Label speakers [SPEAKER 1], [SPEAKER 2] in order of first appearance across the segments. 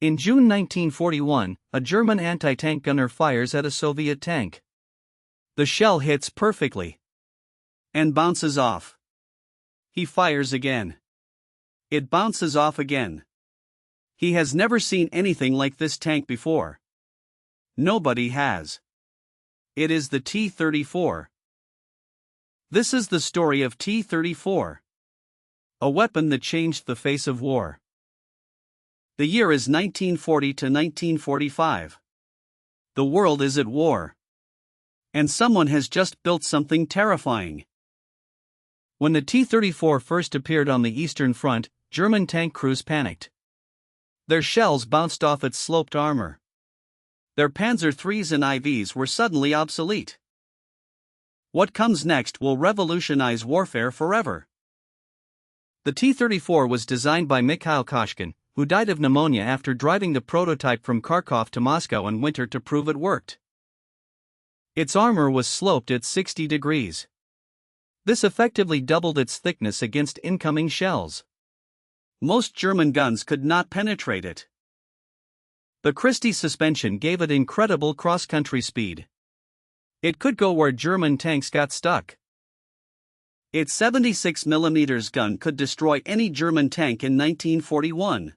[SPEAKER 1] In June 1941, a German anti-tank gunner fires at a Soviet tank. The shell hits perfectly and bounces off. He fires again. It bounces off again. He has never seen anything like this tank before. Nobody has. It is the T-34. This is the story of T-34. A weapon that changed the face of war. The year is 1940 to 1945. The world is at war. And someone has just built something terrifying. When the T-34 first appeared on the Eastern Front, German tank crews panicked. Their shells bounced off its sloped armor. Their Panzer IIIs and IVs were suddenly obsolete. What comes next will revolutionize warfare forever. The T-34 was designed by Mikhail Koshkin, who died of pneumonia after driving the prototype from Kharkov to Moscow in winter to prove it worked. Its armor was sloped at 60 degrees. This effectively doubled its thickness against incoming shells. Most German guns could not penetrate it. The Christie suspension gave it incredible cross-country speed. It could go where German tanks got stuck. Its 76mm gun could destroy any German tank in 1941.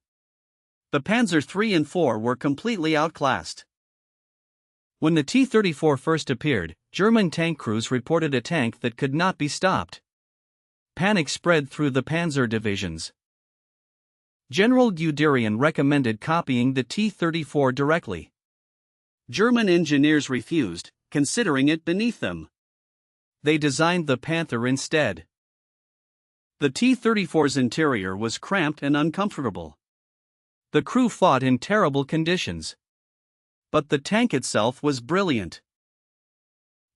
[SPEAKER 1] The Panzer III and IV were completely outclassed. When the T-34 first appeared, German tank crews reported a tank that could not be stopped. Panic spread through the panzer divisions. General Guderian recommended copying the T-34 directly. German engineers refused, considering it beneath them. They designed the Panther instead. The T-34's interior was cramped and uncomfortable. The crew fought in terrible conditions. But the tank itself was brilliant.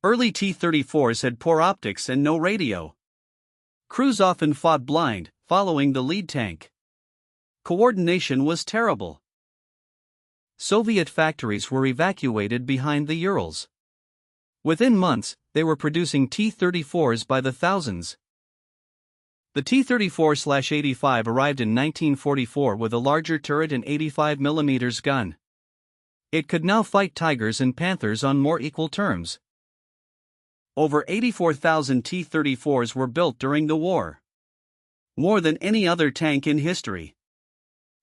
[SPEAKER 1] Early T-34s had poor optics and no radio. Crews often fought blind, following the lead tank. Coordination was terrible. Soviet factories were evacuated behind the Urals. Within months, they were producing T-34s by the thousands. The T-34/85 arrived in 1944 with a larger turret and 85mm gun. It could now fight Tigers and Panthers on more equal terms. Over 84,000 T-34s were built during the war. More than any other tank in history.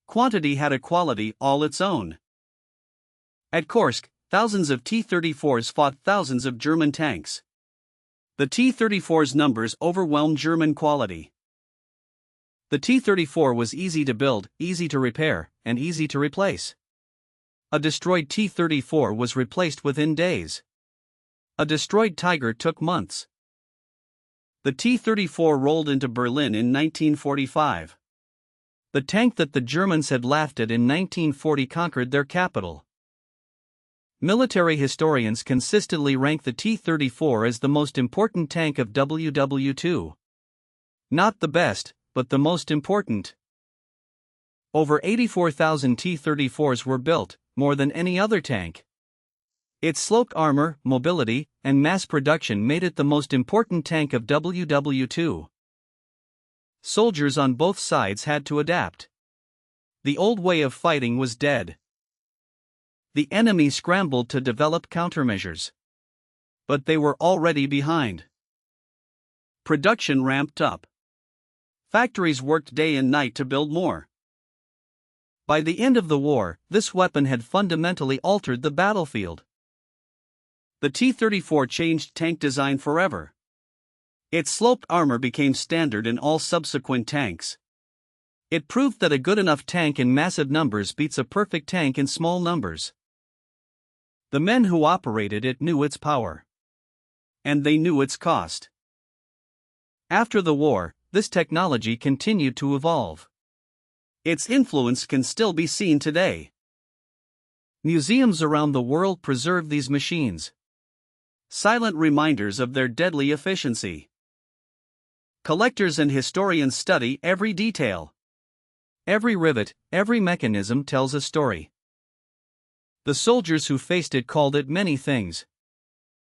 [SPEAKER 1] Quantity had a quality all its own. At Kursk, thousands of T-34s fought thousands of German tanks. The T-34's numbers overwhelmed German quality. The T-34 was easy to build, easy to repair, and easy to replace. A destroyed T-34 was replaced within days. A destroyed Tiger took months. The T-34 rolled into Berlin in 1945. The tank that the Germans had laughed at in 1940 conquered their capital. Military historians consistently rank the T-34 as the most important tank of WW II. Not the best, but the most important. Over 84,000 T-34s were built, more than any other tank. Its sloped armor, mobility, and mass production made it the most important tank of WW II. Soldiers on both sides had to adapt. The old way of fighting was dead. The enemy scrambled to develop countermeasures. But they were already behind. Production ramped up. Factories worked day and night to build more. By the end of the war, this weapon had fundamentally altered the battlefield. The T-34 changed tank design forever. Its sloped armor became standard in all subsequent tanks. It proved that a good enough tank in massive numbers beats a perfect tank in small numbers. The men who operated it knew its power. And they knew its cost. After the war, this technology continued to evolve. Its influence can still be seen today. Museums around the world preserve these machines. Silent reminders of their deadly efficiency. Collectors and historians study every detail. Every rivet, every mechanism tells a story. The soldiers who faced it called it many things.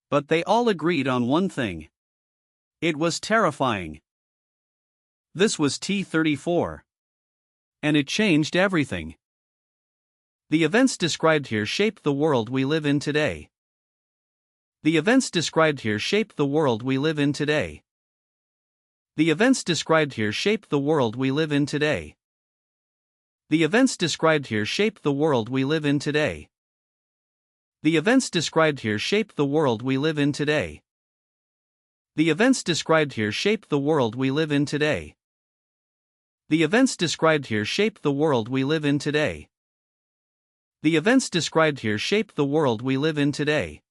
[SPEAKER 1] But they all agreed on one thing. It was terrifying. This was T-34. And it changed everything. The events described here shape the world we live in today. The events described here shape the world we live in today. The events described here shape the world we live in today. The events described here shape the world we live in today. The events described here shape the world we live in today. The events described here shape the world we live in today. The events described here shape the world we live in today. The events described here shape the world we live in today.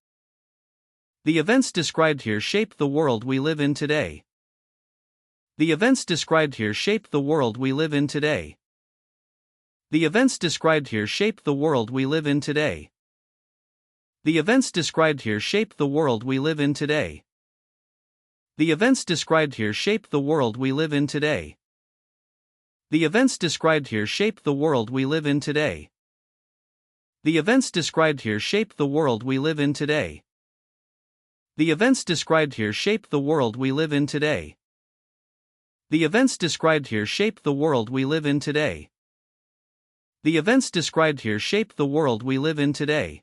[SPEAKER 1] The events described here shape the world we live in today. The events described here shape the world we live in today. The events described here shape the world we live in today. The events described here shape the world we live in today. The events described here shape the world we live in today. The events described here shape the world we live in today. The events described here shape the world we live in today. The events described here shape the world we live in today. The events described here shape the world we live in today. The events described here shape the world we live in today.